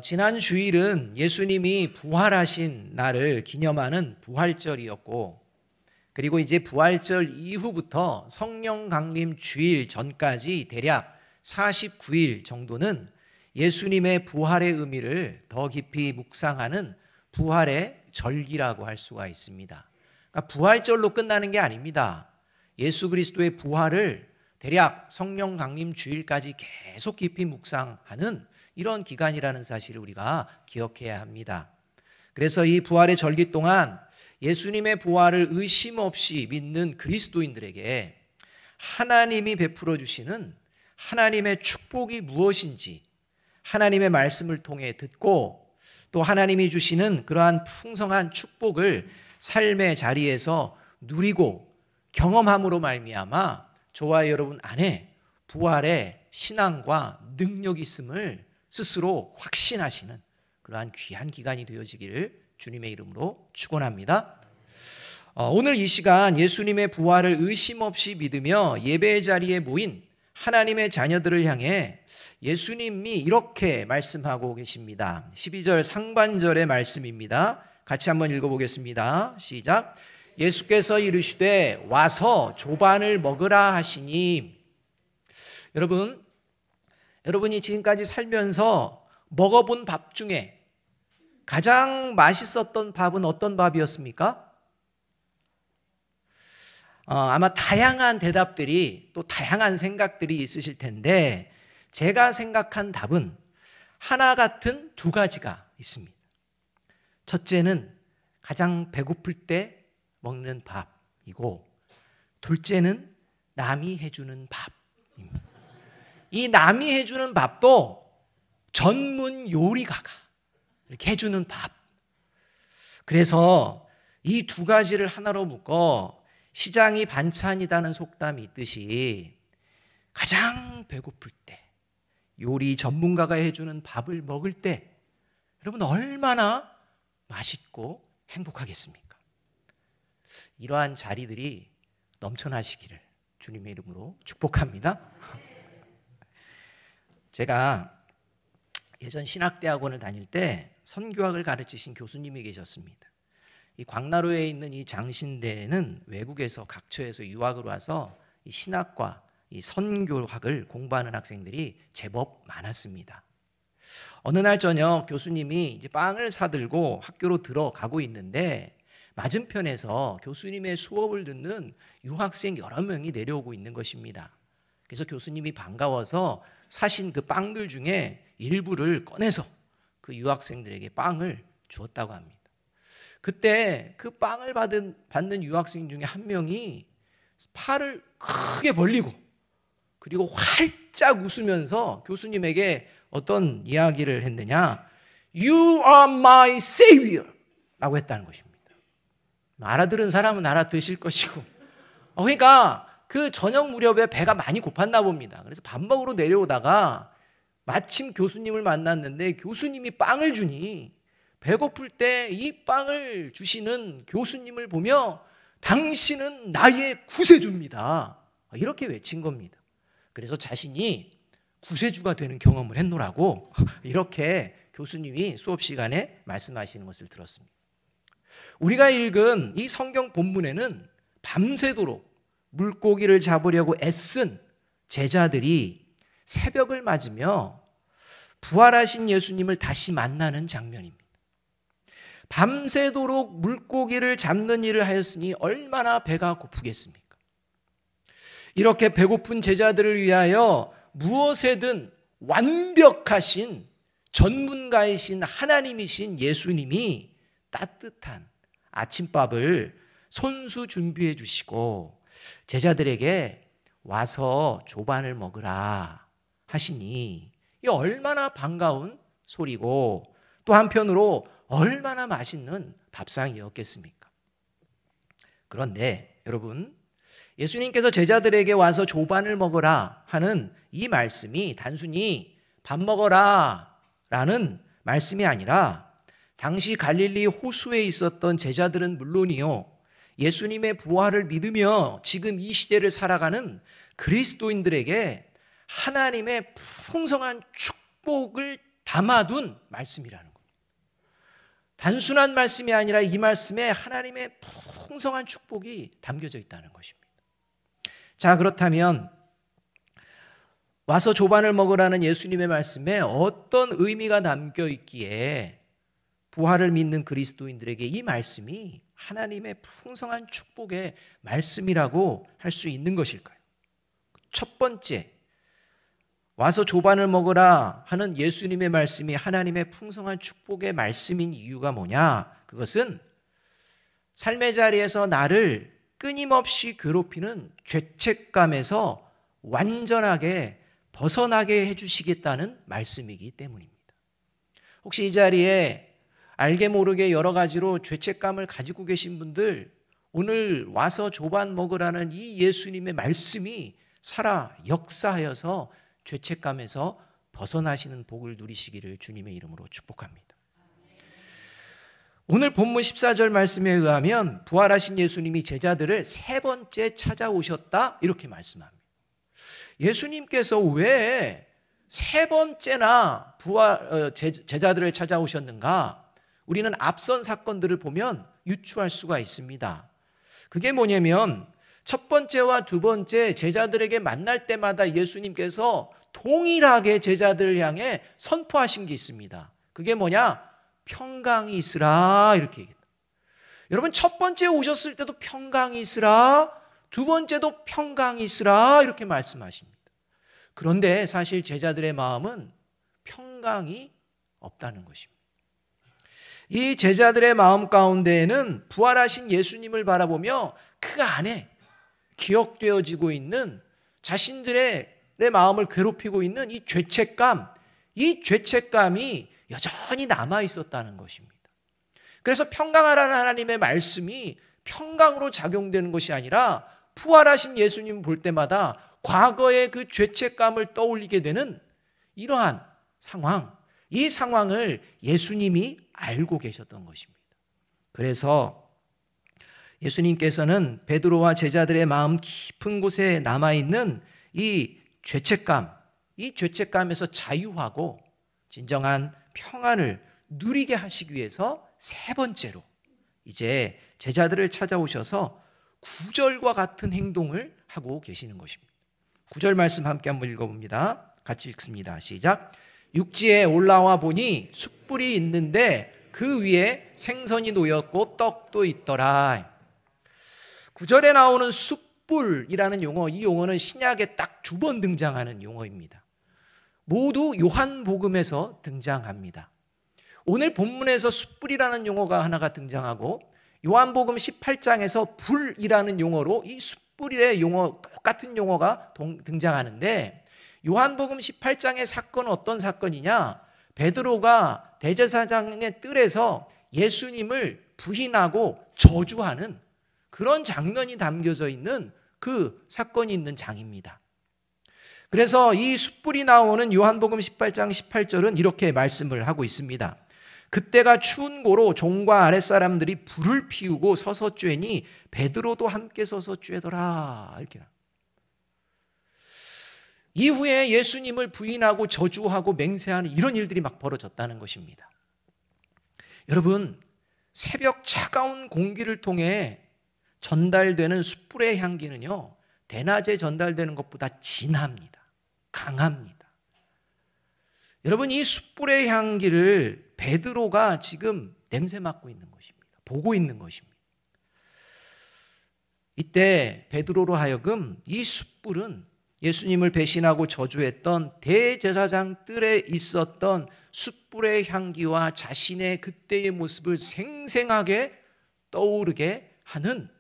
지난 주일은 예수님이 부활하신 날을 기념하는 부활절이었고, 그리고 이제 부활절 이후부터 성령 강림 주일 전까지 대략 49일 정도는 예수님의 부활의 의미를 더 깊이 묵상하는 부활의 절기라고 할 수가 있습니다. 그러니까 부활절로 끝나는 게 아닙니다. 예수 그리스도의 부활을 대략 성령 강림 주일까지 계속 깊이 묵상하는 이런 기간이라는 사실을 우리가 기억해야 합니다. 그래서 이 부활의 절기 동안 예수님의 부활을 의심 없이 믿는 그리스도인들에게 하나님이 베풀어 주시는 하나님의 축복이 무엇인지 하나님의 말씀을 통해 듣고, 또 하나님이 주시는 그러한 풍성한 축복을 삶의 자리에서 누리고 경험함으로 말미암아 저와 여러분 안에 부활의 신앙과 능력이 있음을 스스로 확신하시는 그러한 귀한 기간이 되어지기를 주님의 이름으로 축원합니다. 오늘 이 시간 예수님의 부활을 의심 없이 믿으며 예배의 자리에 모인 하나님의 자녀들을 향해 예수님이 이렇게 말씀하고 계십니다. 12절 상반절의 말씀입니다. 같이 한번 읽어보겠습니다. 시작. 예수께서 이르시되 와서 조반을 먹으라 하시니. 여러분이 지금까지 살면서 먹어본 밥 중에 가장 맛있었던 밥은 어떤 밥이었습니까? 아마 다양한 대답들이, 또 다양한 생각들이 있으실 텐데, 제가 생각한 답은 하나 같은 두 가지가 있습니다. 첫째는 가장 배고플 때 먹는 밥이고, 둘째는 남이 해주는 밥입니다. 이 남이 해주는 밥도 전문 요리가가 이렇게 해주는 밥. 그래서 이 두 가지를 하나로 묶어 시장이 반찬이다는 속담이 있듯이, 가장 배고플 때 요리 전문가가 해주는 밥을 먹을 때 여러분 얼마나 맛있고 행복하겠습니까? 이러한 자리들이 넘쳐나시기를 주님의 이름으로 축복합니다. 제가 예전 신학대학원을 다닐 때 선교학을 가르치신 교수님이 계셨습니다. 이 광나루에 있는 이 장신대는 외국에서 각처에서 유학을 와서 이 신학과 이 선교학을 공부하는 학생들이 제법 많았습니다. 어느 날 저녁 교수님이 이제 빵을 사들고 학교로 들어가고 있는데, 맞은편에서 교수님의 수업을 듣는 유학생 여러 명이 내려오고 있는 것입니다. 그래서 교수님이 반가워서 사신 그 빵들 중에 일부를 꺼내서 그 유학생들에게 빵을 주었다고 합니다. 그때 그 빵을 받는 유학생 중에 한 명이 팔을 크게 벌리고, 그리고 활짝 웃으면서 교수님에게 어떤 이야기를 했느냐, You are my savior 라고 했다는 것입니다. 알아들은 사람은 알아듣을 것이고, 그러니까 그 저녁 무렵에 배가 많이 고팠나 봅니다. 그래서 밥 먹으러 내려오다가 마침 교수님을 만났는데, 교수님이 빵을 주니 배고플 때 이 빵을 주시는 교수님을 보며 당신은 나의 구세주입니다, 이렇게 외친 겁니다. 그래서 자신이 구세주가 되는 경험을 했노라고 이렇게 교수님이 수업 시간에 말씀하시는 것을 들었습니다. 우리가 읽은 이 성경 본문에는 밤새도록 물고기를 잡으려고 애쓴 제자들이 새벽을 맞으며 부활하신 예수님을 다시 만나는 장면입니다. 밤새도록 물고기를 잡는 일을 하였으니 얼마나 배가 고프겠습니까? 이렇게 배고픈 제자들을 위하여 무엇에든 완벽하신 전문가이신 하나님이신 예수님이 따뜻한 아침밥을 손수 준비해 주시고 제자들에게 와서 조반을 먹으라 하시니, 이 얼마나 반가운 소리고 또 한편으로 얼마나 맛있는 밥상이었겠습니까? 그런데 여러분, 예수님께서 제자들에게 와서 조반을 먹으라 하는 이 말씀이 단순히 밥 먹어라 라는 말씀이 아니라, 당시 갈릴리 호수에 있었던 제자들은 물론이요, 예수님의 부활을 믿으며 지금 이 시대를 살아가는 그리스도인들에게 하나님의 풍성한 축복을 담아둔 말씀이라는 겁니다. 단순한 말씀이 아니라 이 말씀에 하나님의 풍성한 축복이 담겨져 있다는 것입니다. 자, 그렇다면 와서 조반을 먹으라는 예수님의 말씀에 어떤 의미가 담겨 있기에 부활을 믿는 그리스도인들에게 이 말씀이 하나님의 풍성한 축복의 말씀이라고 할 수 있는 것일까요? 첫 번째, 와서 조반을 먹으라 하는 예수님의 말씀이 하나님의 풍성한 축복의 말씀인 이유가 뭐냐? 그것은 삶의 자리에서 나를 끊임없이 괴롭히는 죄책감에서 완전하게 벗어나게 해주시겠다는 말씀이기 때문입니다. 혹시 이 자리에 알게 모르게 여러 가지로 죄책감을 가지고 계신 분들, 오늘 와서 조반 먹으라는 이 예수님의 말씀이 살아 역사하여서 죄책감에서 벗어나시는 복을 누리시기를 주님의 이름으로 축복합니다. 오늘 본문 14절 말씀에 의하면 부활하신 예수님이 제자들을 세 번째 찾아오셨다 이렇게 말씀합니다. 예수님께서 왜 세 번째나 제자들을 찾아오셨는가? 우리는 앞선 사건들을 보면 유추할 수가 있습니다. 그게 뭐냐면 첫 번째와 두 번째 제자들에게 만날 때마다 예수님께서 동일하게 제자들을 향해 선포하신 게 있습니다. 그게 뭐냐? 평강이 있으라 이렇게 얘기합니다. 여러분, 첫 번째 오셨을 때도 평강이 있으라, 두 번째도 평강이 있으라 이렇게 말씀하십니다. 그런데 사실 제자들의 마음은 평강이 없다는 것입니다. 이 제자들의 마음 가운데에는 부활하신 예수님을 바라보며 그 안에 기억되어지고 있는 자신들의 마음을 괴롭히고 있는 이 죄책감이 여전히 남아 있었다는 것입니다. 그래서 평강하라는 하나님의 말씀이 평강으로 작용되는 것이 아니라 부활하신 예수님을 볼 때마다 과거의 그 죄책감을 떠올리게 되는 이러한 상황, 이 상황을 예수님이 알고 계셨던 것입니다. 그래서 예수님께서는 베드로와 제자들의 마음 깊은 곳에 남아있는 이 죄책감에서 자유하고 진정한 평안을 누리게 하시기 위해서 세 번째로 이제 제자들을 찾아오셔서 구절과 같은 행동을 하고 계시는 것입니다. 9절 말씀 함께 한번 읽어봅니다. 같이 읽습니다. 시작. 육지에 올라와 보니 숯불이 있는데 그 위에 생선이 놓였고 떡도 있더라. 9절에 나오는 숯불이라는 용어, 이 용어는 신약에 딱 2번 등장하는 용어입니다. 모두 요한복음에서 등장합니다. 오늘 본문에서 숯불이라는 용어가 하나가 등장하고 요한복음 18장에서 불이라는 용어로 이 숯불의 용어, 똑같은 용어가 등장하는데 요한복음 18장의 사건은 어떤 사건이냐? 베드로가 대제사장의 뜰에서 예수님을 부인하고 저주하는 그런 장면이 담겨져 있는 그 사건이 있는 장입니다. 그래서 이 숯불이 나오는 요한복음 18장 18절은 이렇게 말씀을 하고 있습니다. 그때가 추운 고로 종과 아랫사람들이 불을 피우고 서서 쬐니 베드로도 함께 서서 쬐더라. 이렇게. 이후에 예수님을 부인하고 저주하고 맹세하는 이런 일들이 막 벌어졌다는 것입니다. 여러분, 새벽 차가운 공기를 통해 전달되는 숯불의 향기는요, 대낮에 전달되는 것보다 진합니다. 강합니다. 여러분, 이 숯불의 향기를 베드로가 지금 냄새 맡고 있는 것입니다. 보고 있는 것입니다. 이때 베드로로 하여금 이 숯불은 예수님을 배신하고 저주했던 대제사장 뜰에 있었던 숯불의 향기와 자신의 그때의 모습을 생생하게 떠오르게 하는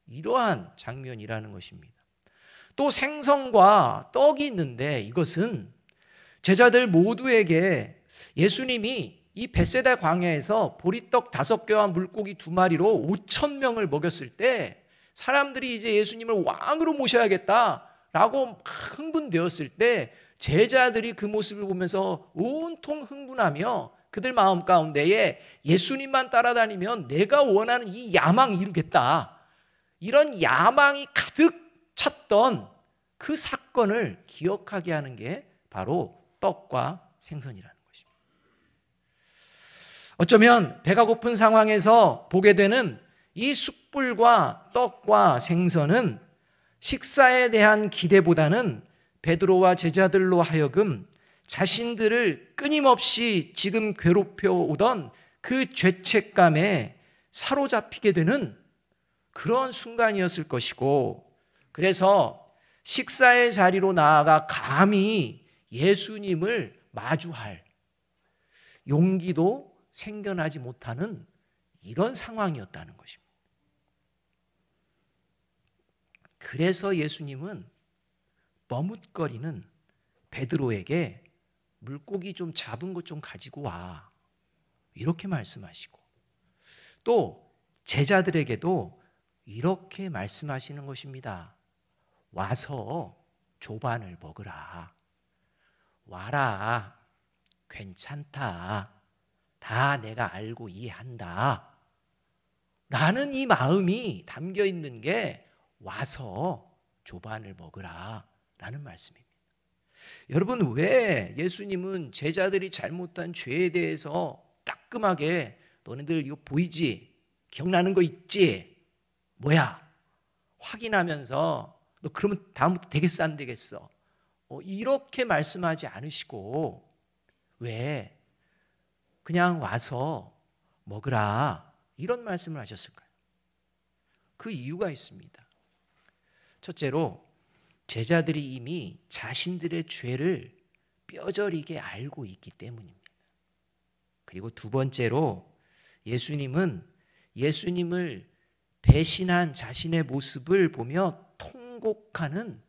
이러한 장면이라는 것입니다. 또 생선과 떡이 있는데 이것은 제자들 모두에게 예수님이 이 벳세다 광야에서 보리떡 5개와 물고기 2마리로 5,000명을 먹였을 때 사람들이 이제 예수님을 왕으로 모셔야겠다라고 흥분되었을 때 제자들이 그 모습을 보면서 온통 흥분하며 그들 마음 가운데에 예수님만 따라다니면 내가 원하는 이 야망 이루겠다, 이런 야망이 가득 찼던 그 사건을 기억하게 하는 게 바로 떡과 생선이라는 것입니다. 어쩌면 배가 고픈 상황에서 보게 되는 이 숯불과 떡과 생선은 식사에 대한 기대보다는 베드로와 제자들로 하여금 자신들을 끊임없이 지금 괴롭혀 오던 그 죄책감에 사로잡히게 되는 그런 순간이었을 것이고, 그래서 식사의 자리로 나아가 감히 예수님을 마주할 용기도 생겨나지 못하는 이런 상황이었다는 것입니다. 그래서 예수님은 머뭇거리는 베드로에게 물고기 좀 잡은 것 좀 가지고 와, 이렇게 말씀하시고, 또 제자들에게도 이렇게 말씀하시는 것입니다. 와서 조반을 먹으라. 와라. 괜찮다. 다 내가 알고 이해한다. 라는 이 마음이 담겨 있는 게 와서 조반을 먹으라 라는 말씀입니다. 여러분, 왜 예수님은 제자들이 잘못한 죄에 대해서 따끔하게 너네들 이거 보이지? 기억나는 거 있지? 뭐야? 확인하면서 너 그러면 다음부터 되겠어 안 되겠어? 이렇게 말씀하지 않으시고 왜 그냥 와서 먹으라 이런 말씀을 하셨을까요? 그 이유가 있습니다. 첫째로 제자들이 이미 자신들의 죄를 뼈저리게 알고 있기 때문입니다. 그리고 두 번째로 예수님을 배신한 자신의 모습을 보며 통곡하는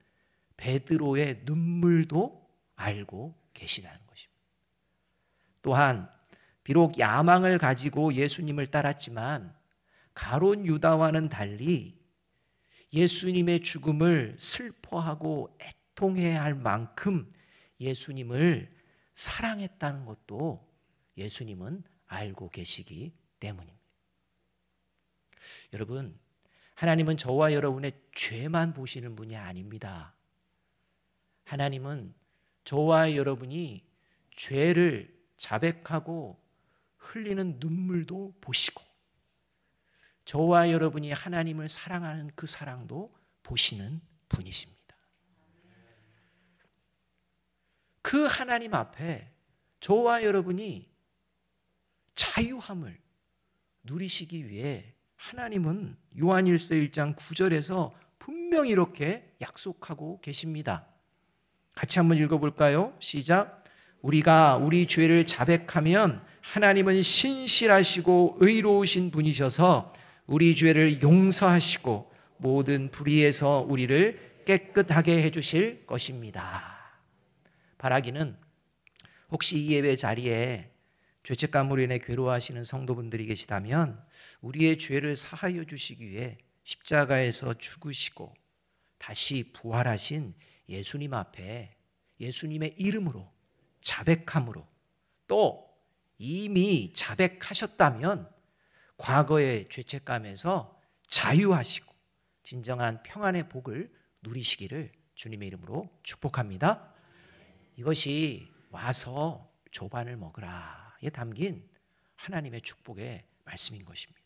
베드로의 눈물도 알고 계시다는 것입니다. 또한 비록 야망을 가지고 예수님을 따랐지만 가룟 유다와는 달리 예수님의 죽음을 슬퍼하고 애통해야 할 만큼 예수님을 사랑했다는 것도 예수님은 알고 계시기 때문입니다. 여러분, 하나님은 저와 여러분의 죄만 보시는 분이 아닙니다. 하나님은 저와 여러분이 죄를 자백하고 흘리는 눈물도 보시고, 저와 여러분이 하나님을 사랑하는 그 사랑도 보시는 분이십니다. 그 하나님 앞에 저와 여러분이 자유함을 누리시기 위해 하나님은 요한일서 1장 9절에서 분명히 이렇게 약속하고 계십니다. 같이 한번 읽어볼까요? 시작. 우리가 우리 죄를 자백하면 하나님은 신실하시고 의로우신 분이셔서 우리 죄를 용서하시고 모든 불의에서 우리를 깨끗하게 해주실 것입니다. 바라기는 혹시 이 예배 자리에 죄책감으로 인해 괴로워하시는 성도분들이 계시다면 우리의 죄를 사하여 주시기 위해 십자가에서 죽으시고 다시 부활하신 예수님 앞에 예수님의 이름으로 자백함으로, 또 이미 자백하셨다면 과거의 죄책감에서 자유하시고 진정한 평안의 복을 누리시기를 주님의 이름으로 축복합니다. 이것이 와서 조반을 먹으라에 담긴 하나님의 축복의 말씀인 것입니다.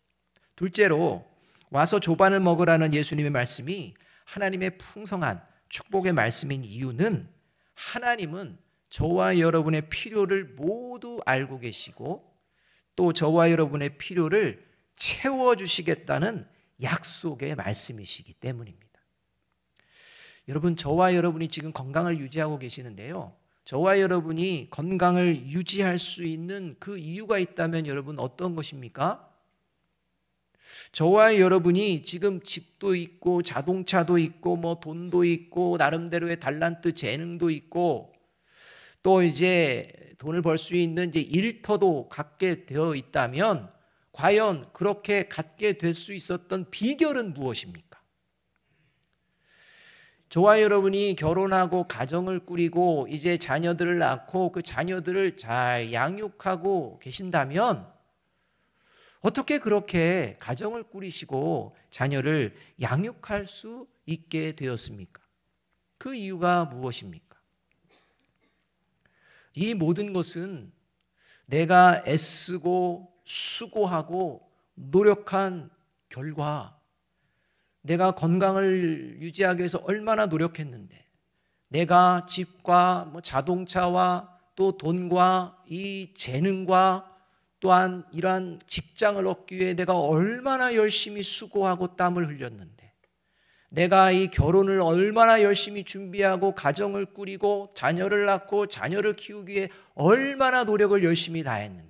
둘째로 와서 조반을 먹으라는 예수님의 말씀이 하나님의 풍성한 축복의 말씀인 이유는 하나님은 저와 여러분의 필요를 모두 알고 계시고 또 저와 여러분의 필요를 채워주시겠다는 약속의 말씀이시기 때문입니다. 여러분, 저와 여러분이 지금 건강을 유지하고 계시는데요, 저와 여러분이 건강을 유지할 수 있는 그 이유가 있다면 여러분 어떤 것입니까? 저와 여러분이 지금 집도 있고 자동차도 있고 뭐 돈도 있고 나름대로의 달란트 재능도 있고 또 이제 돈을 벌 수 있는 이제 일터도 갖게 되어 있다면 과연 그렇게 갖게 될 수 있었던 비결은 무엇입니까? 저와 여러분이 결혼하고 가정을 꾸리고 이제 자녀들을 낳고 그 자녀들을 잘 양육하고 계신다면 어떻게 그렇게 가정을 꾸리시고 자녀를 양육할 수 있게 되었습니까? 그 이유가 무엇입니까? 이 모든 것은 내가 애쓰고 수고하고 노력한 결과, 내가 건강을 유지하기 위해서 얼마나 노력했는데, 내가 집과 자동차와 또 돈과 이 재능과 또한 이러한 직장을 얻기 위해 내가 얼마나 열심히 수고하고 땀을 흘렸는데, 내가 이 결혼을 얼마나 열심히 준비하고 가정을 꾸리고 자녀를 낳고 자녀를 키우기 위해 얼마나 노력을 열심히 다했는데,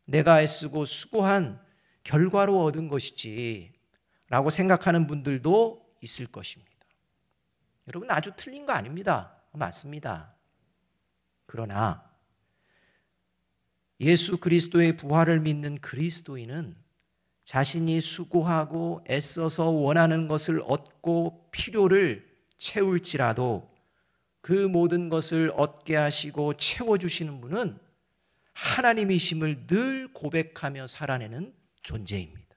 내가 애쓰고 수고한 결과로 얻은 것이지 라고 생각하는 분들도 있을 것입니다. 여러분, 아주 틀린 거 아닙니다. 맞습니다. 그러나 예수 그리스도의 부활을 믿는 그리스도인은 자신이 수고하고 애써서 원하는 것을 얻고 필요를 채울지라도 그 모든 것을 얻게 하시고 채워주시는 분은 하나님이심을 늘 고백하며 살아내는 존재입니다.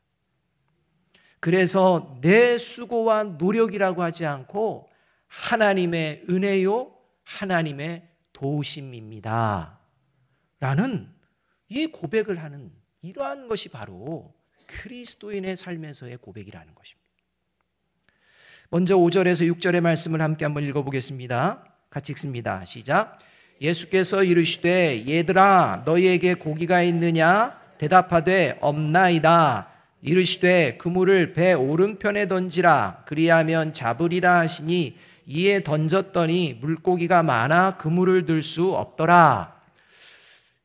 그래서 내 수고와 노력이라고 하지 않고 하나님의 은혜요, 하나님의 도우심입니다 라는 이 고백을 하는, 이러한 것이 바로 그리스도인의 삶에서의 고백이라는 것입니다. 먼저 5절에서 6절의 말씀을 함께 한번 읽어보겠습니다. 같이 읽습니다. 시작. 예수께서 이르시되 얘들아 너희에게 고기가 있느냐? 대답하되 없나이다. 이르시되 그물을 배 오른편에 던지라. 그리하면 잡으리라 하시니 이에 던졌더니 물고기가 많아 그물을 들 수 없더라.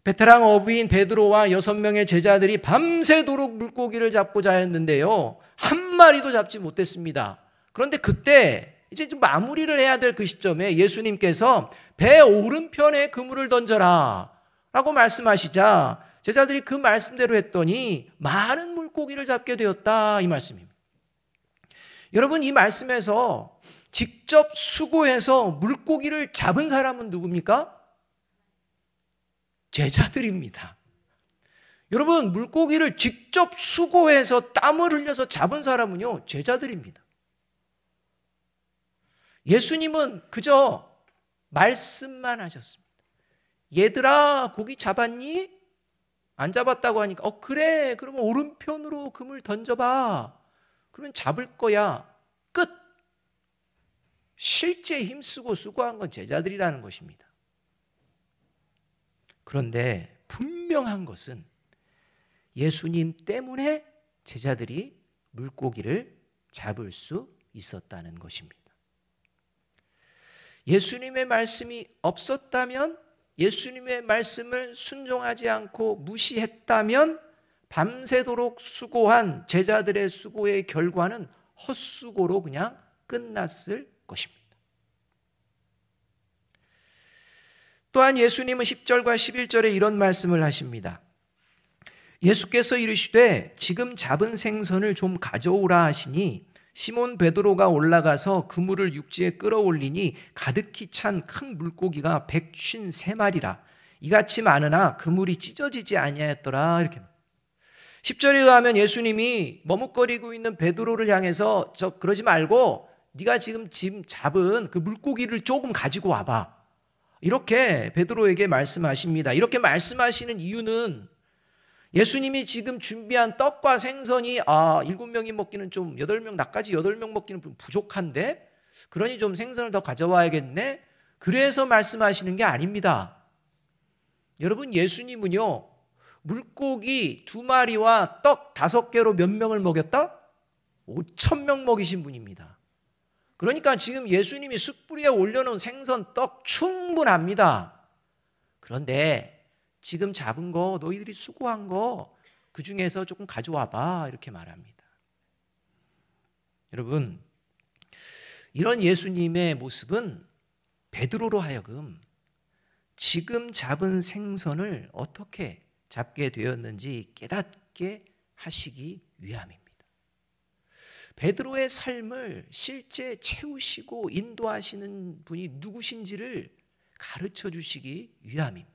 베테랑 어부인 베드로와 6명의 제자들이 밤새도록 물고기를 잡고자 했는데요, 한 마리도 잡지 못했습니다. 그런데 그때 이제 좀 마무리를 해야 될 그 시점에 예수님께서 배 오른편에 그물을 던져라 라고 말씀하시자 제자들이 그 말씀대로 했더니 많은 물고기를 잡게 되었다, 이 말씀입니다. 여러분, 이 말씀에서 직접 수고해서 물고기를 잡은 사람은 누굽니까? 제자들입니다. 여러분, 물고기를 직접 수고해서 땀을 흘려서 잡은 사람은요, 제자들입니다. 예수님은 그저 말씀만 하셨습니다. 얘들아 고기 잡았니? 안 잡았다고 하니까 그래, 그러면 오른편으로 그물 던져봐. 그러면 잡을 거야. 끝. 실제 힘쓰고 수고한 건 제자들이라는 것입니다. 그런데 분명한 것은 예수님 때문에 제자들이 물고기를 잡을 수 있었다는 것입니다. 예수님의 말씀이 없었다면, 예수님의 말씀을 순종하지 않고 무시했다면 밤새도록 수고한 제자들의 수고의 결과는 헛수고로 그냥 끝났을 것입니다. 또한 예수님은 10절과 11절에 이런 말씀을 하십니다. 예수께서 이르시되 지금 잡은 생선을 좀 가져오라 하시니 시몬 베드로가 올라가서 그물을 육지에 끌어올리니 가득히 찬 큰 물고기가 153마리라. 이같이 많으나 그물이 찢어지지 아니하였더라. 이렇게 10절에 의하면 예수님이 머뭇거리고 있는 베드로를 향해서 그러지 말고 네가 지금 잡은 그 물고기를 조금 가지고 와봐, 이렇게 베드로에게 말씀하십니다. 이렇게 말씀하시는 이유는 예수님이 지금 준비한 떡과 생선이 7명이 먹기는 좀 8명, 나까지 8명 먹기는 좀 부족한데, 그러니 좀 생선을 더 가져와야겠네, 그래서 말씀하시는 게 아닙니다. 여러분, 예수님은요 물고기 2마리와 떡 5개로 몇 명을 먹였다? 5,000명 먹이신 분입니다. 그러니까 지금 예수님이 숯불 위에 올려놓은 생선, 떡 충분합니다. 그런데 지금 잡은 거, 너희들이 수고한 거 그 중에서 조금 가져와봐, 이렇게 말합니다. 여러분, 이런 예수님의 모습은 베드로로 하여금 지금 잡은 생선을 어떻게 잡게 되었는지 깨닫게 하시기 위함입니다. 베드로의 삶을 실제 채우시고 인도하시는 분이 누구신지를 가르쳐 주시기 위함입니다.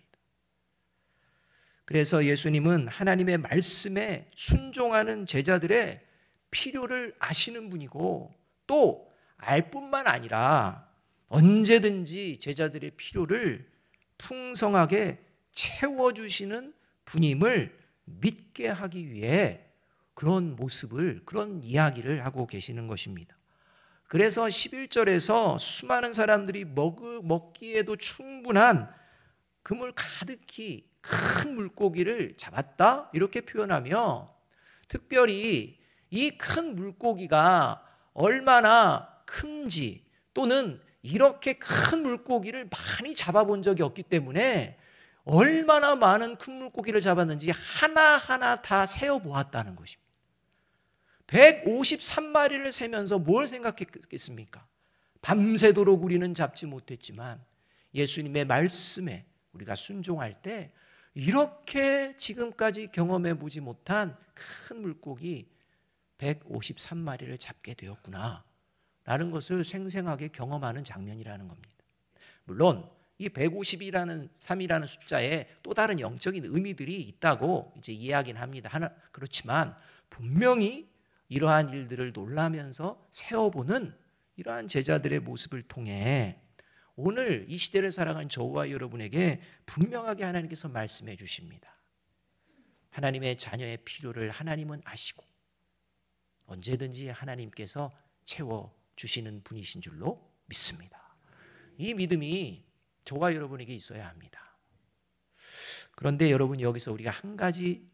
그래서 예수님은 하나님의 말씀에 순종하는 제자들의 필요를 아시는 분이고, 또 알 뿐만 아니라 언제든지 제자들의 필요를 풍성하게 채워주시는 분임을 믿게 하기 위해 그런 모습을, 그런 이야기를 하고 계시는 것입니다. 그래서 11절에서 수많은 사람들이 먹기에도 충분한 그물 가득히 큰 물고기를 잡았다 이렇게 표현하며, 특별히 이 큰 물고기가 얼마나 큰지, 또는 이렇게 큰 물고기를 많이 잡아본 적이 없기 때문에 얼마나 많은 큰 물고기를 잡았는지 하나하나 다 세어보았다는 것입니다. 153마리를 세면서 뭘 생각했겠습니까? 밤새도록 우리는 잡지 못했지만 예수님의 말씀에 우리가 순종할 때 이렇게 지금까지 경험해 보지 못한 큰 물고기 153마리를 잡게 되었구나 라는 것을 생생하게 경험하는 장면이라는 겁니다. 물론 이 150이라는 3이라는 숫자에 또 다른 영적인 의미들이 있다고 이제 이야기는 합니다. 그렇지만 분명히 이러한 일들을 놀라면서 세어보는 이러한 제자들의 모습을 통해 오늘 이 시대를 살아가는 저와 여러분에게 분명하게 하나님께서 말씀해 주십니다. 하나님의 자녀의 필요를 하나님은 아시고 언제든지 하나님께서 채워주시는 분이신 줄로 믿습니다. 이 믿음이 저와 여러분에게 있어야 합니다. 그런데 여러분, 여기서 우리가 한 가지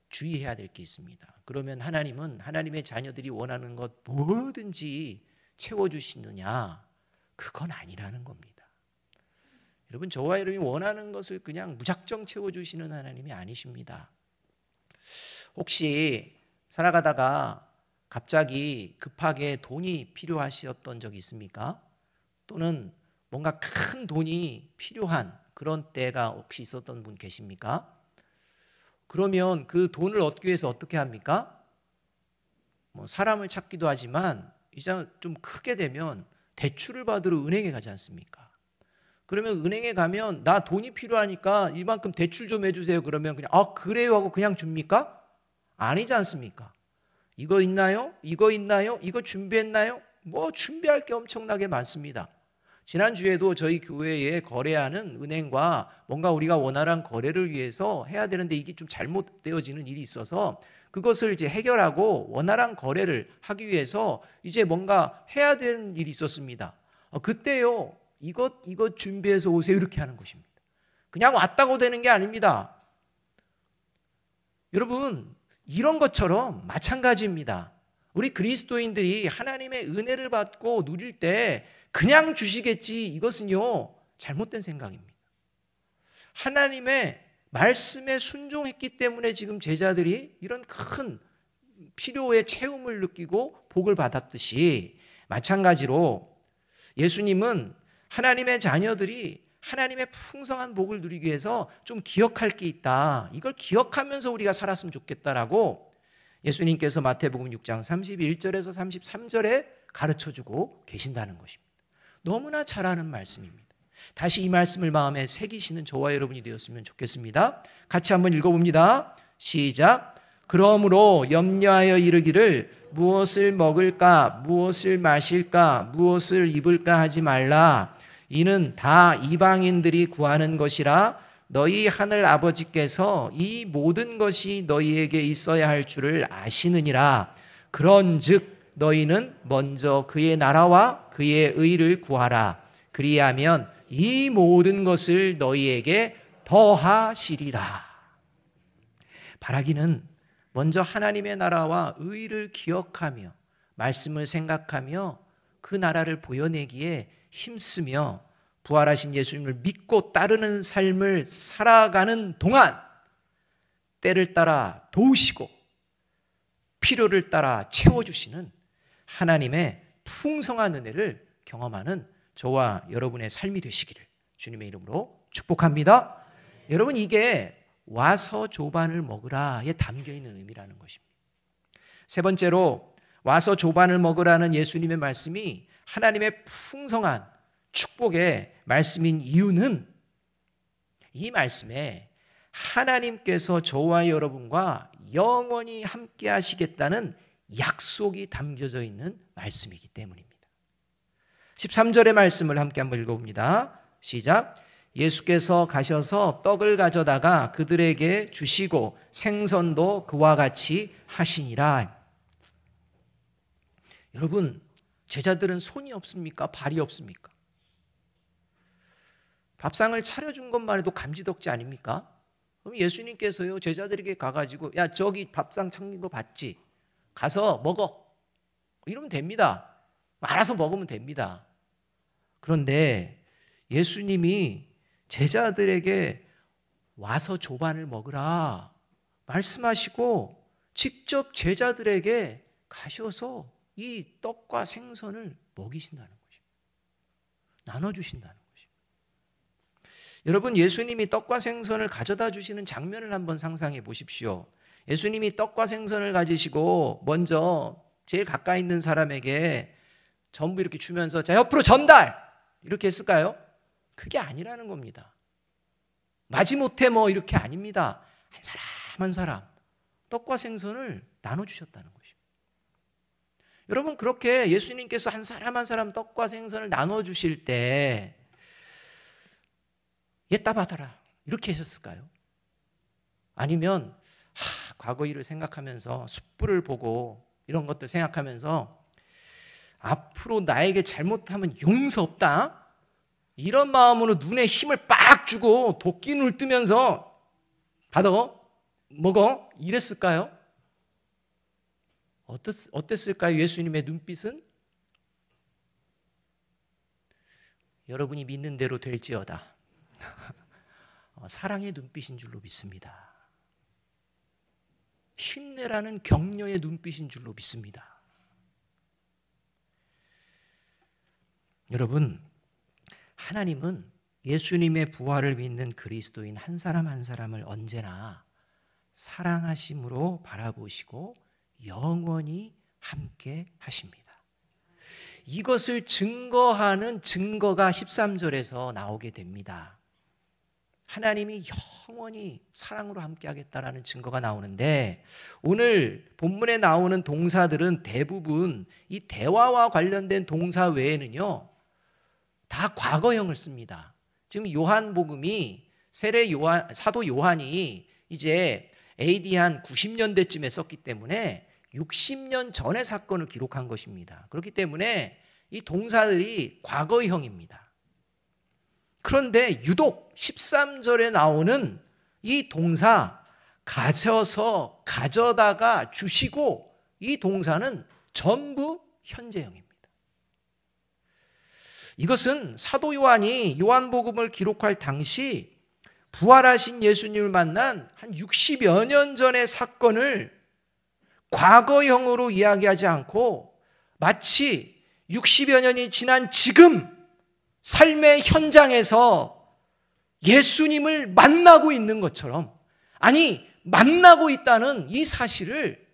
주의해야 될 게 있습니다. 그러면 하나님은 하나님의 자녀들이 원하는 것 뭐든지 채워주시느냐? 그건 아니라는 겁니다. 여러분, 저와 여러분이 원하는 것을 그냥 무작정 채워주시는 하나님이 아니십니다. 혹시 살아가다가 갑자기 급하게 돈이 필요하셨던 적이 있습니까? 또는 뭔가 큰 돈이 필요한 그런 때가 혹시 있었던 분 계십니까? 그러면 그 돈을 얻기 위해서 어떻게 합니까? 사람을 찾기도 하지만 이제 좀 크게 되면 대출을 받으러 은행에 가지 않습니까? 그러면 은행에 가면 나 돈이 필요하니까 이만큼 대출 좀 해주세요. 그러면 그냥 그래요 하고 그냥 줍니까? 아니지 않습니까? 이거 있나요? 이거 있나요? 이거 준비했나요? 준비할 게 엄청나게 많습니다. 지난주에도 저희 교회에 거래하는 은행과 뭔가 우리가 원활한 거래를 위해서 해야 되는데 이게 좀 잘못되어지는 일이 있어서 그것을 이제 해결하고 원활한 거래를 하기 위해서 이제 뭔가 해야 되는 일이 있었습니다. 그때요, 이것 준비해서 오세요 이렇게 하는 것입니다. 그냥 왔다고 되는 게 아닙니다. 여러분, 이런 것처럼 마찬가지입니다. 우리 그리스도인들이 하나님의 은혜를 받고 누릴 때 그냥 주시겠지, 이것은요 잘못된 생각입니다. 하나님의 말씀에 순종했기 때문에 지금 제자들이 이런 큰 필요의 채움을 느끼고 복을 받았듯이, 마찬가지로 예수님은 하나님의 자녀들이 하나님의 풍성한 복을 누리기 위해서 좀 기억할 게 있다, 이걸 기억하면서 우리가 살았으면 좋겠다라고 예수님께서 마태복음 6장 31절에서 33절에 가르쳐주고 계신다는 것입니다. 너무나 잘 아는 말씀입니다. 다시 이 말씀을 마음에 새기시는 저와 여러분이 되었으면 좋겠습니다. 같이 한번 읽어봅니다. 시작. 그러므로 염려하여 이르기를 무엇을 먹을까, 무엇을 마실까, 무엇을 입을까 하지 말라. 이는 다 이방인들이 구하는 것이라. 너희 하늘 아버지께서 이 모든 것이 너희에게 있어야 할 줄을 아시느니라. 그런즉 너희는 먼저 그의 나라와 그의 의를 구하라. 그리하면 이 모든 것을 너희에게 더하시리라. 바라기는 먼저 하나님의 나라와 의를 기억하며 말씀을 생각하며 그 나라를 보여내기에 힘쓰며 부활하신 예수님을 믿고 따르는 삶을 살아가는 동안 때를 따라 도우시고 필요를 따라 채워주시는 하나님의 풍성한 은혜를 경험하는 저와 여러분의 삶이 되시기를 주님의 이름으로 축복합니다. 여러분, 이게 와서 조반을 먹으라에 담겨있는 의미라는 것입니다. 세 번째로 와서 조반을 먹으라는 예수님의 말씀이 하나님의 풍성한 축복의 말씀인 이유는 이 말씀에 하나님께서 저와 여러분과 영원히 함께 하시겠다는 약속이 담겨져 있는 말씀이기 때문입니다. 13절의 말씀을 함께 한번 읽어봅니다. 시작. 예수께서 가셔서 떡을 가져다가 그들에게 주시고 생선도 그와 같이 하시니라. 여러분, 제자들은 손이 없습니까? 발이 없습니까? 밥상을 차려준 것만 해도 감지덕지 아닙니까? 그럼 예수님께서요 제자들에게 가가지고 야 저기 밥상 창긴 거 봤지? 가서 먹어. 이러면 됩니다. 알아서 먹으면 됩니다. 그런데 예수님이 제자들에게 와서 조반을 먹으라 말씀하시고 직접 제자들에게 가셔서 이 떡과 생선을 먹이신다는 것입니다. 나눠주신다는 것입니다. 여러분, 예수님이 떡과 생선을 가져다 주시는 장면을 한번 상상해 보십시오. 예수님이 떡과 생선을 가지시고 먼저 제일 가까이 있는 사람에게 전부 이렇게 주면서 자 옆으로 전달 이렇게 했을까요? 그게 아니라는 겁니다. 마지못해 뭐 이렇게 아닙니다. 한 사람 한 사람 떡과 생선을 나눠주셨다는 것입니다. 여러분, 그렇게 예수님께서 한 사람 한 사람 떡과 생선을 나눠주실 때 얘따 받아라 이렇게 하셨을까요? 아니면 과거 일을 생각하면서 숯불을 보고 이런 것들 생각하면서 앞으로 나에게 잘못하면 용서 없다 이런 마음으로 눈에 힘을 빡 주고 도끼 눈을 뜨면서 받아 먹어 이랬을까요? 어땠을까요? 예수님의 눈빛은? 여러분이 믿는 대로 될지어다. 사랑의 눈빛인 줄로 믿습니다. 힘내라는 격려의 눈빛인 줄로 믿습니다. 여러분, 하나님은 예수님의 부활을 믿는 그리스도인 한 사람 한 사람을 언제나 사랑하심으로 바라보시고 영원히 함께 하십니다. 이것을 증거하는 증거가 13절에서 나오게 됩니다. 하나님이 영원히 사랑으로 함께 하겠다라는 증거가 나오는데 오늘 본문에 나오는 동사들은 대부분 이 대화와 관련된 동사 외에는요 다 과거형을 씁니다. 지금 요한복음이 사도 요한이 이제 AD 한 90년대쯤에 썼기 때문에 60년 전의 사건을 기록한 것입니다. 그렇기 때문에 이 동사들이 과거형입니다. 그런데 유독 13절에 나오는 이 동사 가져서 가져다가 주시고 이 동사는 전부 현재형입니다. 이것은 사도 요한이 요한복음을 기록할 당시 부활하신 예수님을 만난 한 60여 년 전의 사건을 과거형으로 이야기하지 않고 마치 60여 년이 지난 지금 삶의 현장에서 예수님을 만나고 있는 것처럼 아니 만나고 있다는 이 사실을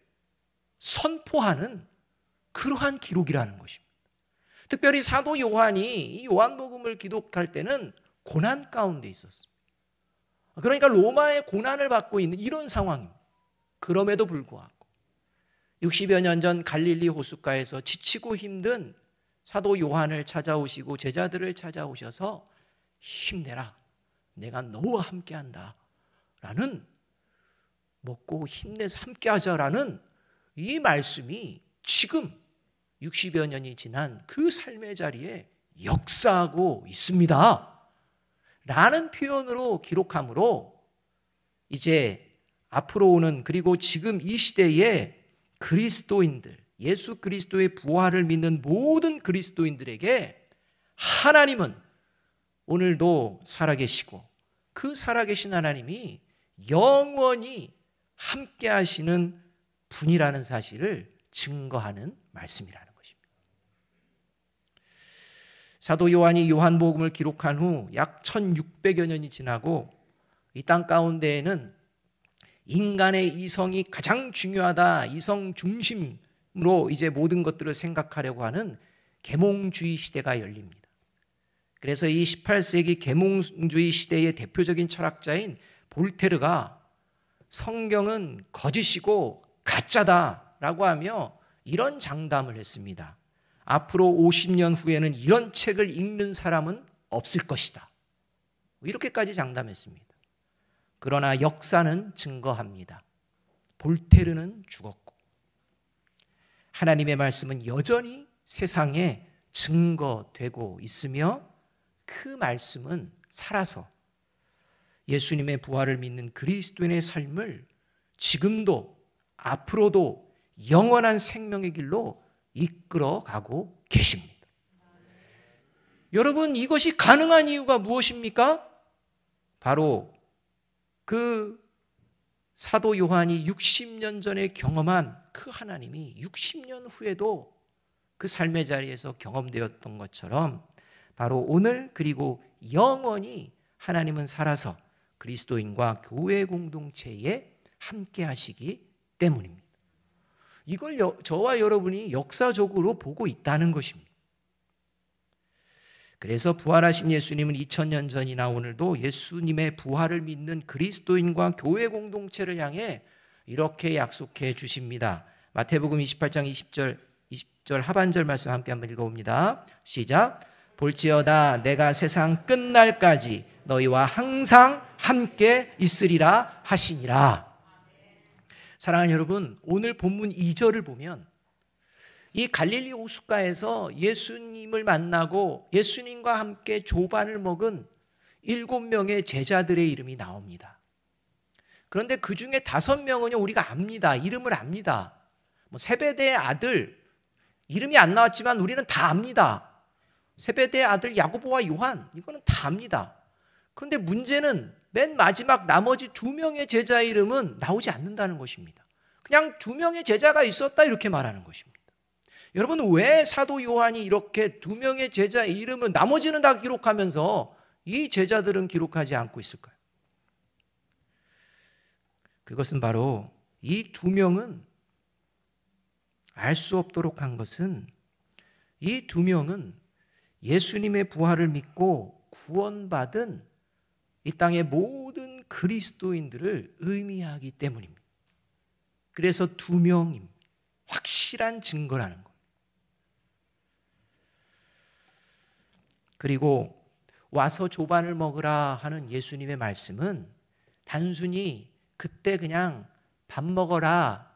선포하는 그러한 기록이라는 것입니다. 특별히 사도 요한이 이 요한복음을 기록할 때는 고난 가운데 있었습니다. 그러니까 로마의 고난을 받고 있는 이런 상황입니다. 그럼에도 불구하고 60여 년 전 갈릴리 호숫가에서 지치고 힘든 사도 요한을 찾아오시고 제자들을 찾아오셔서 힘내라, 내가 너와 함께한다 라는 먹고 힘내서 함께하자라는 이 말씀이 지금 60여 년이 지난 그 삶의 자리에 역사하고 있습니다 라는 표현으로 기록하므로 이제 앞으로 오는 그리고 지금 이 시대에 그리스도인들, 예수 그리스도의 부활을 믿는 모든 그리스도인들에게 하나님은 오늘도 살아계시고 그 살아계신 하나님이 영원히 함께 하시는 분이라는 사실을 증거하는 말씀이라는 것입니다. 사도 요한이 요한복음을 기록한 후 약 1600여 년이 지나고 이 땅 가운데에는 인간의 이성이 가장 중요하다, 이성 중심으로 이제 모든 것들을 생각하려고 하는 계몽주의 시대가 열립니다. 그래서 이 18세기 계몽주의 시대의 대표적인 철학자인 볼테르가 성경은 거짓이고 가짜다라고 하며 이런 장담을 했습니다. 앞으로 50년 후에는 이런 책을 읽는 사람은 없을 것이다. 이렇게까지 장담했습니다. 그러나 역사는 증거합니다. 볼테르는 죽었고 하나님의 말씀은 여전히 세상에 증거되고 있으며 그 말씀은 살아서 예수님의 부활을 믿는 그리스도인의 삶을 지금도 앞으로도 영원한 생명의 길로 이끌어가고 계십니다. 여러분, 이것이 가능한 이유가 무엇입니까? 바로 그 사도 요한이 60년 전에 경험한 그 하나님이 60년 후에도 그 삶의 자리에서 경험되었던 것처럼 바로 오늘 그리고 영원히 하나님은 살아서 그리스도인과 교회 공동체에 함께 하시기 때문입니다. 이걸 저와 여러분이 역사적으로 보고 있다는 것입니다. 그래서 부활하신 예수님은 2000년 전이나 오늘도 예수님의 부활을 믿는 그리스도인과 교회 공동체를 향해 이렇게 약속해 주십니다. 마태복음 28장 20절 하반절 말씀 함께 한번 읽어봅니다. 시작. 볼지어다 내가 세상 끝날까지 너희와 항상 함께 있으리라 하시니라. 사랑하는 여러분, 오늘 본문 2절을 보면 이 갈릴리 호숫가에서 예수님을 만나고 예수님과 함께 조반을 먹은 7명의 제자들의 이름이 나옵니다. 그런데 그 중에 5명은요 우리가 압니다. 이름을 압니다. 세베대의 아들, 이름이 안 나왔지만 우리는 다 압니다. 세베대의 아들 야고보와 요한, 이거는 다 압니다. 그런데 문제는 맨 마지막 나머지 2명의 제자의 이름은 나오지 않는다는 것입니다. 그냥 2명의 제자가 있었다 이렇게 말하는 것입니다. 여러분, 왜 사도 요한이 이렇게 2명의 제자의 이름을 나머지는 다 기록하면서 이 제자들은 기록하지 않고 있을까요? 그것은 바로 이 2명은 알 수 없도록 한 것은 이 2명은 예수님의 부활을 믿고 구원받은 이 땅의 모든 그리스도인들을 의미하기 때문입니다. 그래서 2명입니다. 확실한 증거라는 것. 그리고 와서 조반을 먹으라 하는 예수님의 말씀은 단순히 그때 그냥 밥 먹어라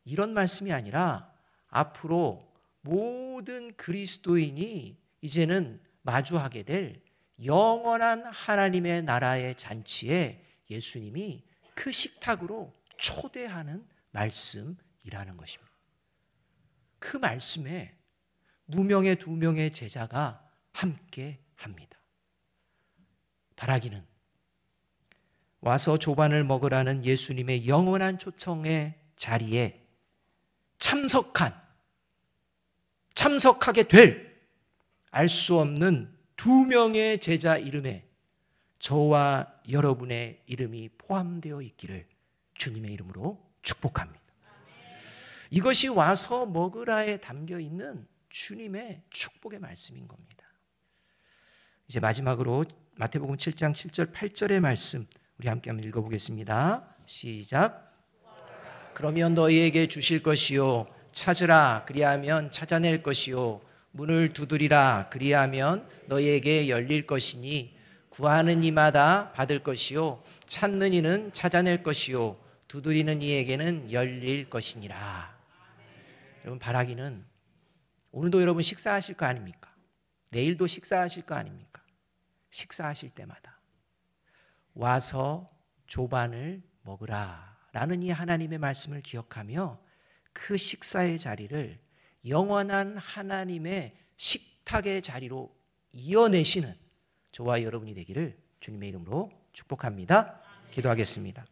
이런 말씀이 아니라 앞으로 모든 그리스도인이 이제는 마주하게 될 영원한 하나님의 나라의 잔치에 예수님이 그 식탁으로 초대하는 말씀이라는 것입니다. 그 말씀에 무명의 2명의 제자가 함께 합니다. 바라기는 와서 조반을 먹으라는 예수님의 영원한 초청의 자리에 참석하게 될 알 수 없는 2명의 제자 이름에 저와 여러분의 이름이 포함되어 있기를 주님의 이름으로 축복합니다. 이것이 와서 먹으라에 담겨 있는 주님의 축복의 말씀인 겁니다. 이제 마지막으로 마태복음 7장 7절 8절의 말씀 우리 함께 한번 읽어보겠습니다. 시작. 그러면 너희에게 주실 것이요 찾으라 그리하면 찾아낼 것이요 문을 두드리라 그리하면 너희에게 열릴 것이니 구하는 이마다 받을 것이요 찾는 이는 찾아낼 것이요 두드리는 이에게는 열릴 것이니라. 여러분, 바라기는 오늘도 여러분 식사하실 거 아닙니까? 내일도 식사하실 거 아닙니까? 식사하실 때마다 와서 조반을 먹으라 라는 이 하나님의 말씀을 기억하며 그 식사의 자리를 영원한 하나님의 식탁의 자리로 이어내시는 저와 여러분이 되기를 주님의 이름으로 축복합니다. 기도하겠습니다.